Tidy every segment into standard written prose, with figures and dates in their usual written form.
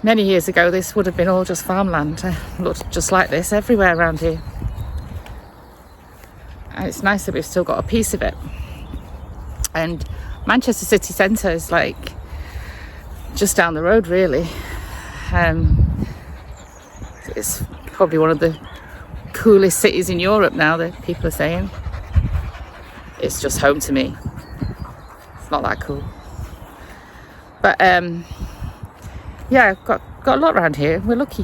Many years ago, this would have been all just farmland. It looked just like this everywhere around here. And it's nice that we've still got a piece of it. And Manchester city centre is like just down the road, really. It's probably one of the coolest cities in Europe now, that people are saying. It's just home to me. It's not that cool. But yeah, I've got a lot around here. We're lucky.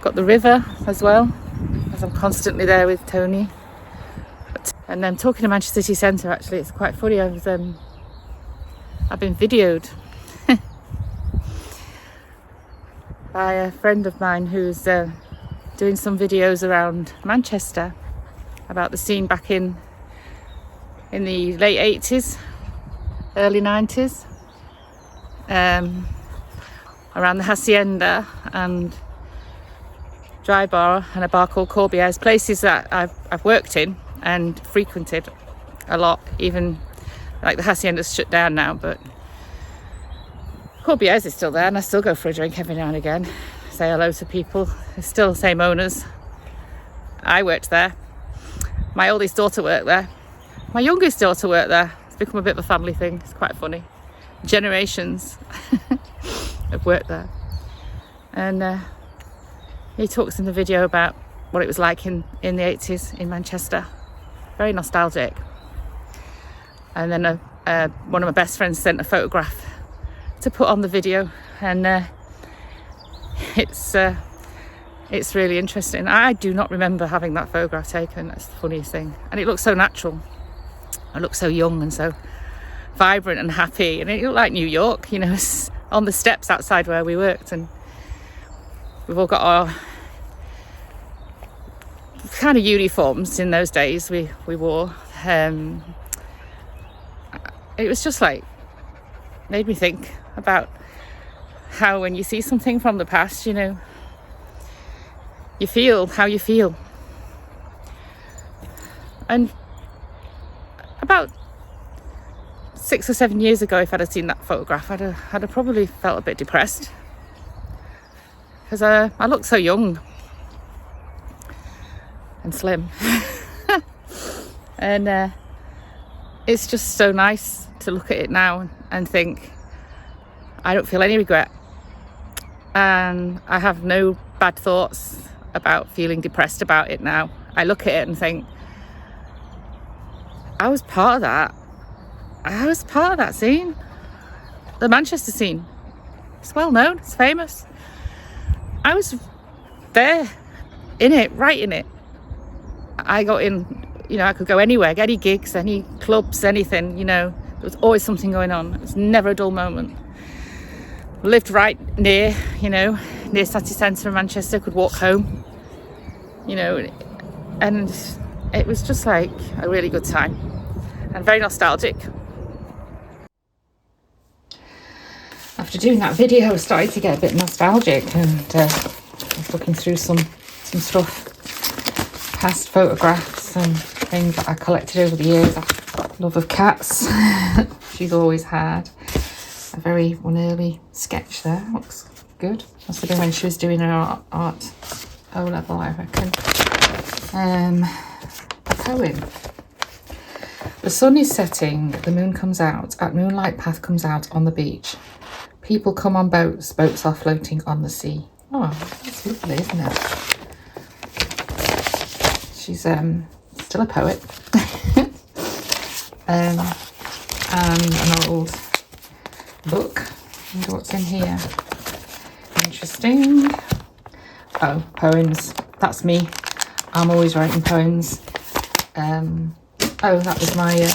Got the river as well, as I'm constantly there with Tony. And then talking to Manchester city centre, actually, it's quite funny. I've been videoed by a friend of mine who's doing some videos around Manchester about the scene back in the late 80s, early 90s, around the Hacienda and Dry Bar and a bar called Corbier's, places that I've worked in and frequented a lot. Even like the Hacienda's shut down now, but Corbier's is still there, and I still go for a drink every now and again, say hello to people. They're still the same owners. I worked there. My oldest daughter worked there. My youngest daughter worked there. It's become a bit of a family thing. It's quite funny. Generations have worked there. And he talks in the video about what it was like in the 80s in Manchester. Very nostalgic. And then one of my best friends sent a photograph to put on the video, and it's really interesting. I do not remember having that photograph taken. That's the funniest thing. And it looks so natural. I look so young and so vibrant and happy, and it looked like New York, you know, on the steps outside where we worked. And we've all got our kind of uniforms in those days we wore. It was just like, made me think about how when you see something from the past, you know, you feel how you feel. And about 6 or 7 years ago, if I'd have seen that photograph, I'd have probably felt a bit depressed, because I look so young and slim. And it's just so nice to look at it now and think, I don't feel any regret, and I have no bad thoughts about feeling depressed about it now. I look at it and think, I was part of that. I was part of that scene, the Manchester scene. It's well known, it's famous. I was there, in it, right in it. I got in, you know, I could go anywhere, any gigs, any clubs, anything, you know. There was always something going on. It was never a dull moment. Lived right near, you know, near city centre in Manchester, could walk home, you know, and it was just like a really good time and very nostalgic. After doing that video, I started to get a bit nostalgic, and I was looking through some stuff, past photographs and things that I collected over the years. I've got a love of cats. She's always had a very early sketch there. Looks good. Must have been when she was doing her art O-level, I reckon. A poem. The sun is setting, the moon comes out, at moonlight path comes out on the beach. People come on boats, boats are floating on the sea. Oh, that's lovely, isn't it? She's still a poet. And an old book. I wonder what's in here. Interesting. Oh, poems. That's me. I'm always writing poems. Oh, that was my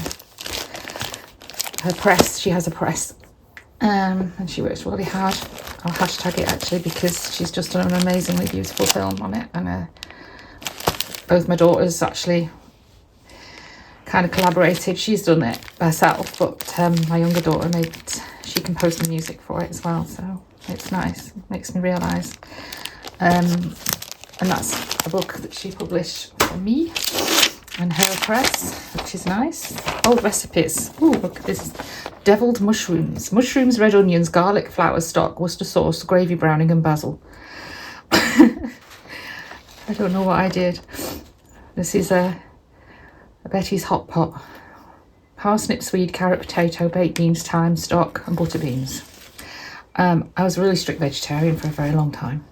her press. She has a press, and she works really hard. I'll hashtag it actually, because she's just done an amazingly beautiful film on it, and both my daughters actually kind of collaborated. She's done it herself, but my younger daughter she composed the music for it as well, so it's nice. It makes me realise. And that's a book that she published for me. and herb press, which is nice. Old recipes. Oh, look at this. Deviled mushrooms. Mushrooms, red onions, garlic, flour, stock, Worcester sauce, gravy browning and basil. I don't know what I did. This is a Betty's hot pot. Parsnip, swede, carrot, potato, baked beans, thyme, stock and butter beans. I was a really strict vegetarian for a very long time.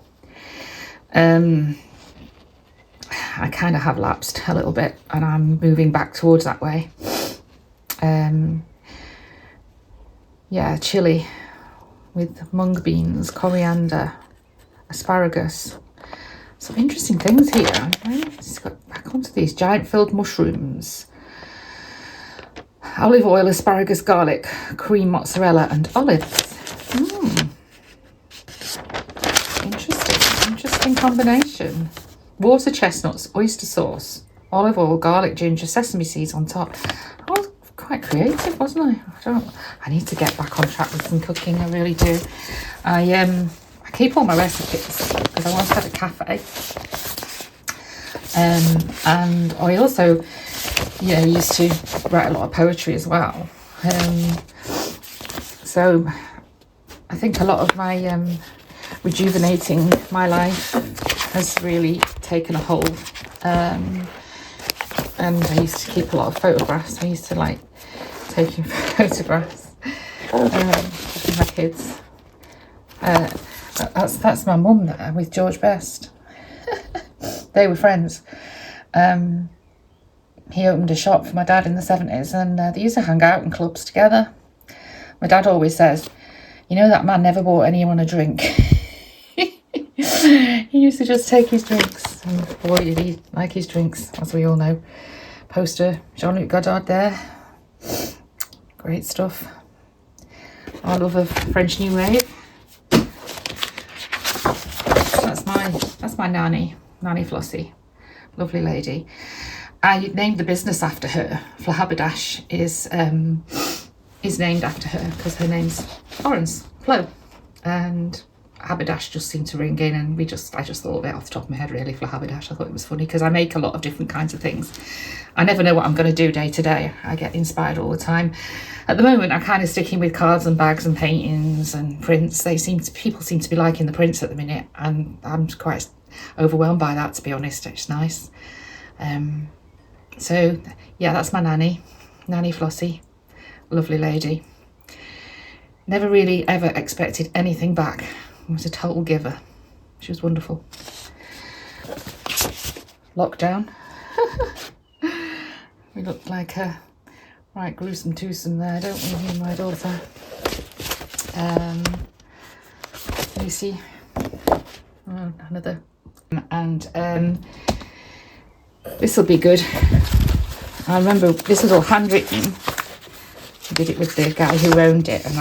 I kind of have lapsed a little bit and I'm moving back towards that way. Yeah, chilli with mung beans, coriander, asparagus. Some interesting things here. Let's go back onto these giant filled mushrooms. Olive oil, asparagus, garlic, cream, mozzarella and olives. Interesting combination. Water chestnuts, oyster sauce, olive oil, garlic, ginger, sesame seeds on top. I was quite creative, wasn't I? I need to get back on track with some cooking, I really do. I keep all my recipes because I once had a cafe. And I also, used to write a lot of poetry as well. So I think a lot of my rejuvenating my life has really taken a hold. And I used to keep a lot of photographs. I used to like taking photographs of my kids. That's my mum there with George Best. They were friends. He opened a shop for my dad in the 70s and they used to hang out in clubs together. My dad always says, you know, that man never bought anyone a drink. He used to just take his drinks, and boy did he like his drinks, as we all know. Poster Jean-Luc Godard there. Great stuff. Our love of French New Wave. That's my nanny Flossie. Lovely lady. I named the business after her. Flahabberdash is named after her because her name's Florence Flo, and Haberdash just seemed to ring in, and I just thought of it off the top of my head, really. Flahabberdash. I thought it was funny because I make a lot of different kinds of things. I never know what I'm going to do day to day. I get inspired all the time. At the moment, I'm kind of sticking with cards and bags and paintings and prints. People seem to be liking the prints at the minute, and I'm quite overwhelmed by that, to be honest. It's nice. So yeah, that's my nanny Flossie. Lovely lady. Never really ever expected anything back. Was a total giver. She was wonderful. Lockdown. We look like a right gruesome twosome there, don't we, me and my daughter. Lucy. Oh, another. And this will be good. I remember this was all handwritten. I did it with the guy who owned it, and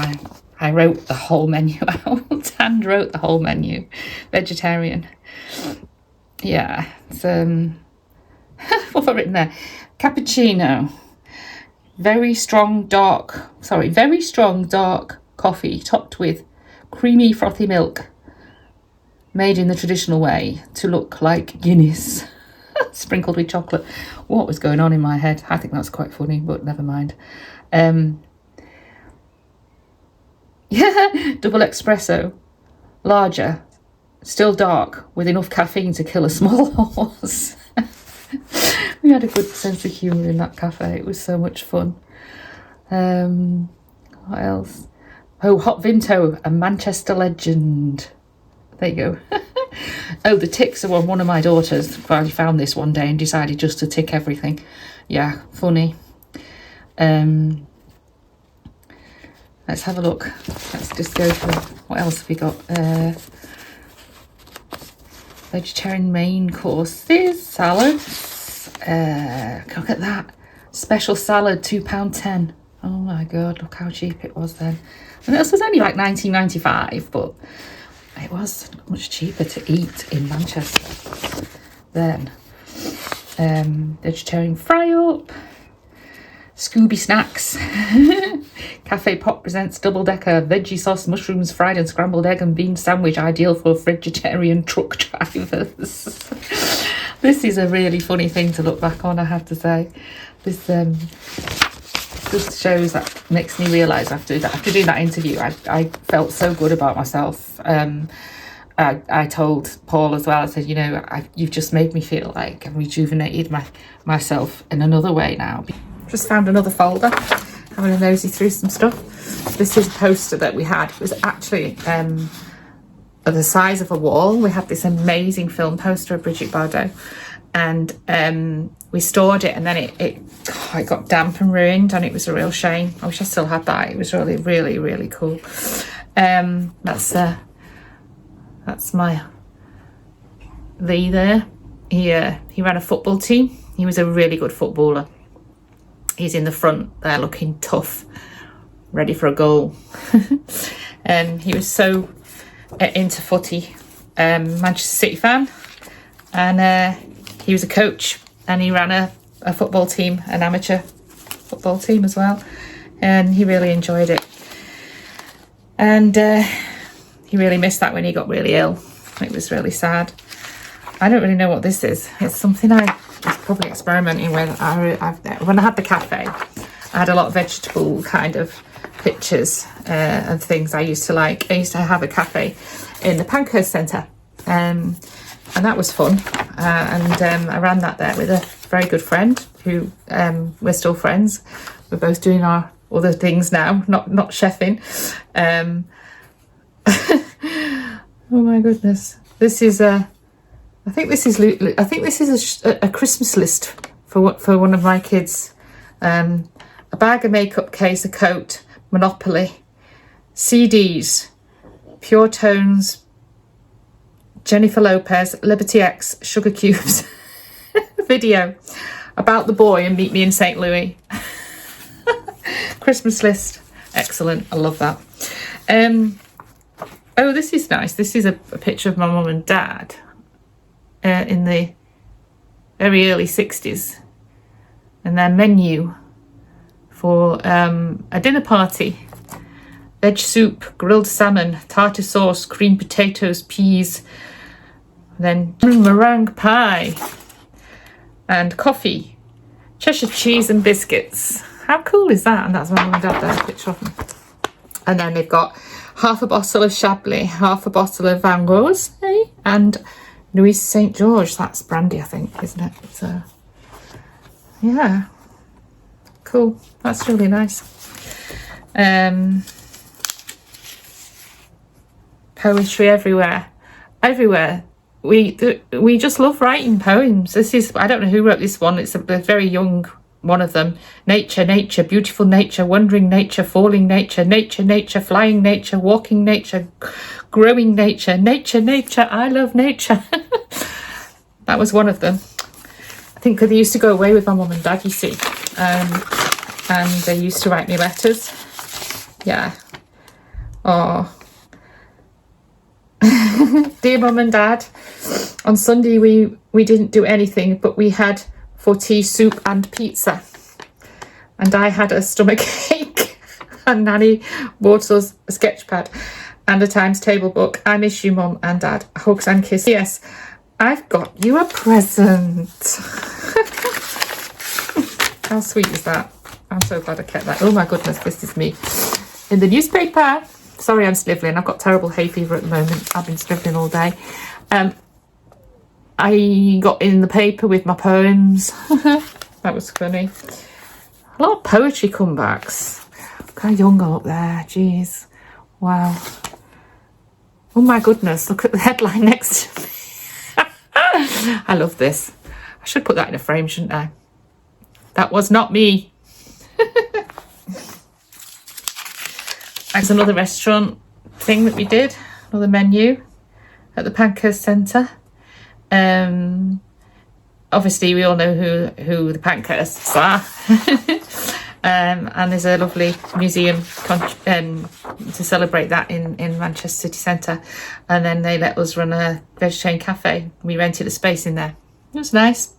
I wrote the whole menu out. Hand wrote the whole menu. Vegetarian. Yeah. It's what have I written there? Cappuccino. Very strong dark coffee topped with creamy frothy milk, made in the traditional way to look like Guinness, sprinkled with chocolate. What was going on in my head? I think that's quite funny, but never mind. Yeah, double espresso, larger, still dark, with enough caffeine to kill a small horse. We had a good sense of humour in that cafe. It was so much fun. What else? Oh, hot Vimto, a Manchester legend. There you go. Oh, the ticks are on one of my daughters. I found this one day and decided just to tick everything. Yeah, funny. Let's have a look. Let's just go through. What else have we got? Vegetarian main courses, salads. Look at that. Special salad, £2.10. Oh my God, look how cheap it was then. And this was only like £19.95, but it was much cheaper to eat in Manchester then. Vegetarian fry up. Scooby snacks. Cafe Pot presents double-decker veggie sauce, mushrooms, fried and scrambled egg and bean sandwich, ideal for vegetarian truck drivers. This is a really funny thing to look back on, I have to say. This just shows, that makes me realise after doing that interview, I felt so good about myself. I told Paul as well, I said, you know, you've just made me feel like I've rejuvenated myself in another way now. Just found another folder, having a nosy through some stuff. This is a poster that we had. It was actually the size of a wall. We had this amazing film poster of Brigitte Bardot, and we stored it, and then it got damp and ruined, and it was a real shame. I wish I still had that. It was really, really, really cool. That's my Lee there. He ran a football team. He was a really good footballer. He's in the front there looking tough, ready for a goal. He was so into footy, Manchester City fan, and he was a coach, and he ran a football team, an amateur football team as well, and he really enjoyed it. And he really missed that when he got really ill. It was really sad. I don't really know what this is. It's something I was probably experimenting with. When I had the cafe, I had a lot of vegetable kind of pictures and things I used to like. I used to have a cafe in the Pankhurst Centre, and that was fun. I ran that there with a very good friend who we're still friends. We're both doing our other things now, not chefing. Oh my goodness, this is I think this is a Christmas list for one of my kids. A bag of makeup case, a coat, Monopoly, CDs, Pure Tones, Jennifer Lopez, Liberty X, Sugar Cubes, video about the boy and Meet Me in St. Louis. Christmas list, excellent. I love that. Oh, this is nice. This is a picture of my mum and dad in the very early 60s, and their menu for a dinner party: veg soup, grilled salmon, tartar sauce, cream potatoes, peas, then meringue pie and coffee, Cheshire cheese and biscuits. How cool is that? And that's my mum and dad there, a picture of them. And then they've got half a bottle of Chablis, half a bottle of Van Gogh, and Louis St. George. That's brandy, I think, isn't it? So, yeah. Cool. That's really nice. Poetry everywhere. Everywhere. We just love writing poems. This is, I don't know who wrote this one. It's a very young one of them. Nature, nature, beautiful nature, wandering nature, falling nature, nature, nature, flying nature, walking nature, growing nature, nature, nature, I love nature. That was one of them. I think they used to go away with my mum and dad, you see, and they used to write me letters. Yeah. Oh. Dear mum and dad, on Sunday we didn't do anything, but we had for tea, soup and pizza, and I had a stomach ache, and Nanny bought us a sketch pad and a times table book. I miss you, mum and dad. Hugs and kisses. Yes, I've got you a present. How sweet is that? I'm so glad I kept that. Oh my goodness, this is me in the newspaper. Sorry, I'm snivelling. I've got terrible hay fever at the moment. I've been snivelling all day. I got in the paper with my poems. That was funny. A lot of poetry comebacks. Look how young I'm up there. Jeez. Wow. Oh my goodness. Look at the headline next to me. I love this. I should put that in a frame, shouldn't I? That was not me. That's another restaurant thing that we did. Another menu at the Pankhurst Centre. Obviously we all know who the Pankhursts are. And there's a lovely museum to celebrate that in Manchester City Centre, and then they let us run a vegetarian cafe. We rented a space in there. It was nice,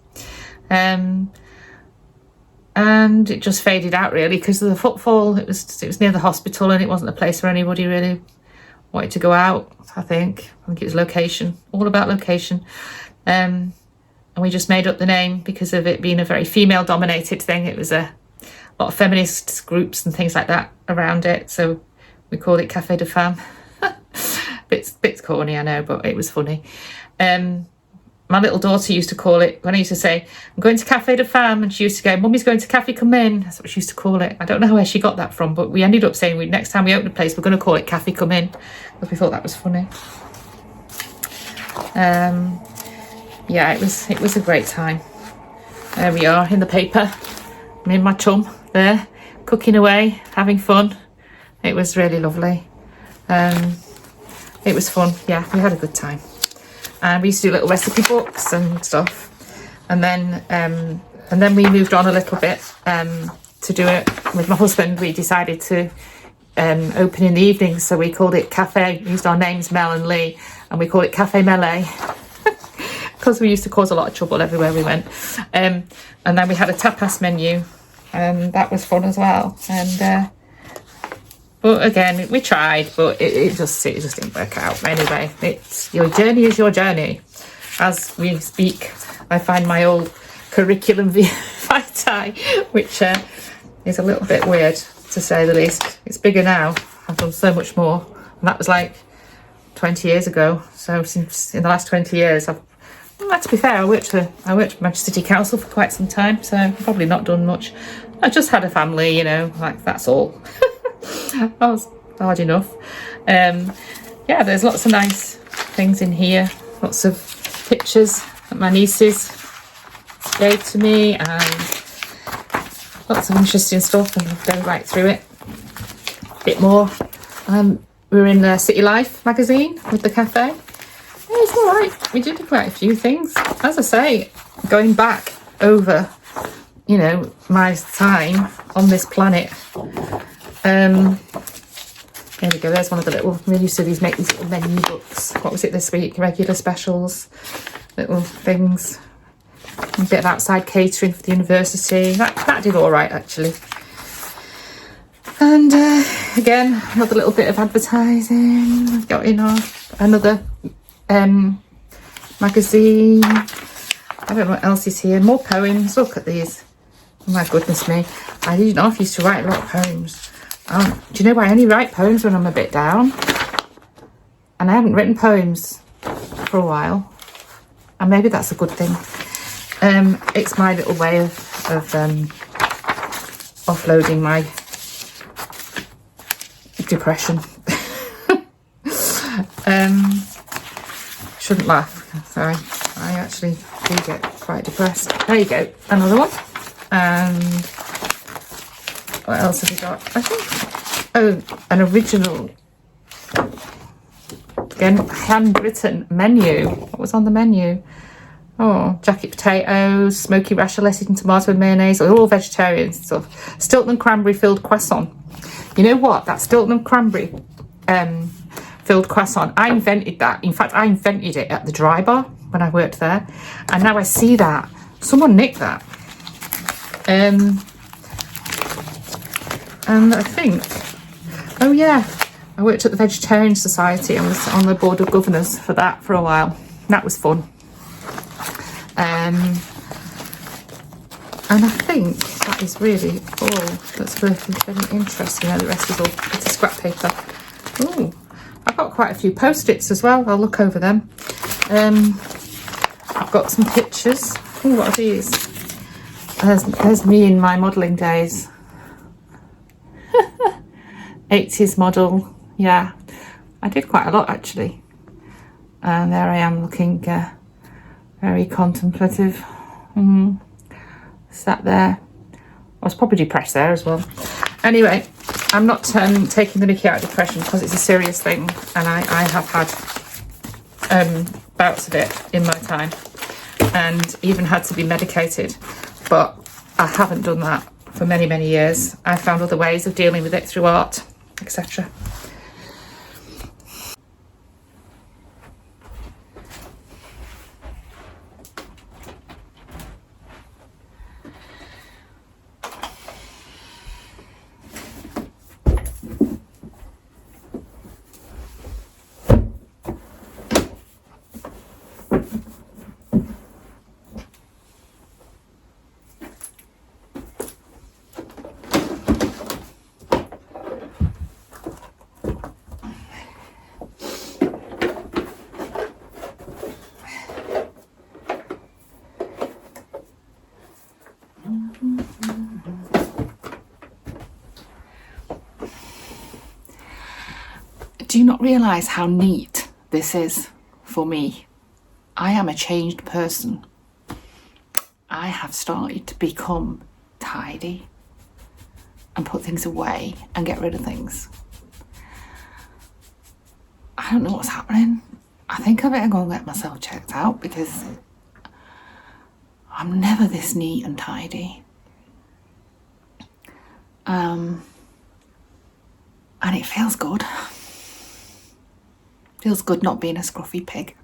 and it just faded out really because of the footfall. It was near the hospital, and it wasn't a place where anybody really wanted to go out. I think it was location, all about location. and we just made up the name because of it being a very female dominated thing. It was a lot of feminist groups and things like that around it, so we called it Café de Femme. bits corny, I know, but it was funny. My little daughter used to call it, when I used to say, I'm going to Café de Femme, and she used to go, Mummy's going to Café Come In. That's what she used to call it. I don't know where she got that from, but we ended up saying next time we open a place, we're going to call it Café Come In, because we thought that was funny. Yeah, it was a great time. There we are in the paper. Me and my chum there, cooking away, having fun. It was really lovely. It was fun. Yeah, we had a good time. And we used to do little recipe books and stuff. And then we moved on a little bit to do it with my husband. We decided to open in the evenings, so we called it Cafe. We used our names Mel and Lee, and we called it Cafe Melee because we used to cause a lot of trouble everywhere we went. And then we had a tapas menu, and that was fun as well. And but again, we tried, but it just didn't work out. Anyway, it's your journey is your journey. As we speak, I find my old curriculum vitae, which is a little bit weird to say the least. It's bigger now. I've done so much more, and that was like 20 years ago. So since in the last 20 years, to be fair, I worked for Manchester City Council for quite some time, so I've probably not done much. I just had a family, you know, like that's all. That was hard enough. Yeah, there's lots of nice things in here. Lots of pictures that my nieces gave to me, and lots of interesting stuff, and I'll go right through it a bit more. We were in City Life magazine with the cafe. Yeah, it's all right. We did quite a few things. As I say, going back over, you know, my time on this planet. There we go, there's one of the little, we used to make these little menu books. What was it this week? Regular specials, little things. A bit of outside catering for the university. That did all right, actually. And again, another little bit of advertising. I've got in another magazine. I don't know what else is here. More poems. Look at these. Oh my goodness me. I didn't know if I used to write a lot of poems. Do you know why I only write poems when I'm a bit down? And I haven't written poems for a while. And maybe that's a good thing. It's my little way of offloading my depression. Shouldn't laugh. Sorry. I actually do get quite depressed. There you go. Another one. And what else have we got? I think, an original, again, handwritten menu. What was on the menu? Oh, jacket potatoes, smoky rasher lettuce and tomato and mayonnaise. They're all vegetarian stuff. Stilton and cranberry filled croissant. You know what? That Stilton and cranberry filled croissant, I invented that. In fact, I invented it at the Dry Bar when I worked there. And now I see that. Someone nicked that. And I think, oh yeah, I worked at the Vegetarian Society and was on the board of governors for that for a while. That was fun. And I think that is really all that's very interesting. The rest is all bits of scrap paper. Oh, I've got quite a few post-its as well. I'll look over them. I've got some pictures. Oh, what are these? There's me in my modelling days. 80s model. Yeah, I did quite a lot actually. And there I am looking very contemplative. Sat there. I was probably depressed there as well. Anyway, I'm not taking the mickey out of depression because it's a serious thing, and I have had bouts of it in my time and even had to be medicated, but I haven't done that for many, many years. I found other ways of dealing with it through art, etc. Do you not realise how neat this is for me? I am a changed person. I have started to become tidy and put things away and get rid of things. I don't know what's happening. I think I better go and get myself checked out because I'm never this neat and tidy. And it feels good. Feels good not being a scruffy pig.